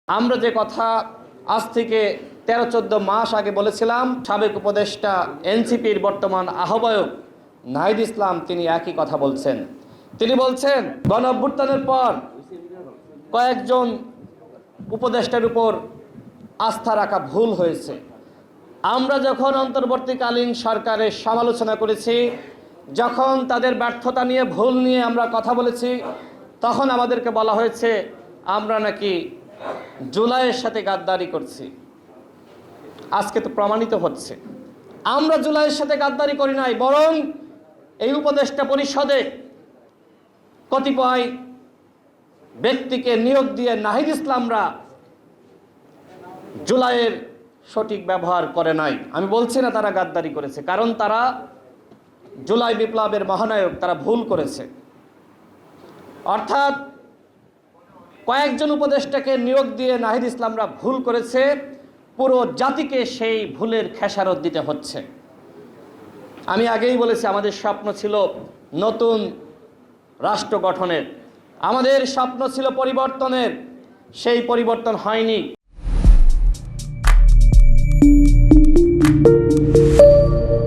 আমরা যে কথা আজ থেকে 13-14 মাস আগে বলেছিলাম, সাবেক উপদেষ্টা এনসিপির বর্তমান আহ্বায়ক নাহিদ ইসলাম তিনি একই কথা বলছেন। তিনি বলছেন গণ অভ্যুত্থানের পর কয়েকজন উপদেষ্টার উপর আস্থা রাখা ভুল হয়েছে। আমরা যখন অন্তর্বর্তীকালীন সরকারের সমালোচনা করেছি, যখন তাদের ব্যর্থতা নিয়ে ভুল নিয়ে আমরা কথা বলেছি, তখন আমাদেরকে বলা হয়েছে আমরা নাকি জুলাইয়ের সাথে গাদ্দারি করছি। আজকে তো প্রমাণিত হচ্ছে আমরা জুলাইয়ের সাথে গাদ্দারি করি নাই, বরং এই উপদেষ্টা পরিষদে কতিপয় ব্যক্তিকে নিয়োগ দিয়ে নাহিদ ইসলামরা জুলাইয়ের সঠিক ব্যবহার করে নাই। আমি বলছি না তারা গাদ্দারি করেছে, কারণ তারা জুলাই বিপ্লবের মহানায়ক, তারা ভুল করেছে। অর্থাৎ কয়েকজন উপদেষ্টাকে নিয়োগ দিয়ে নাহিদ ইসলামরা ভুল করেছে, পুরো জাতিকে সেই ভুলের খেসারত দিতে হচ্ছে। আমি আগেই বলেছি আমাদের স্বপ্ন ছিল নতুন রাষ্ট্র গঠনের, আমাদের স্বপ্ন ছিল পরিবর্তনের, সেই পরিবর্তন হয়নি।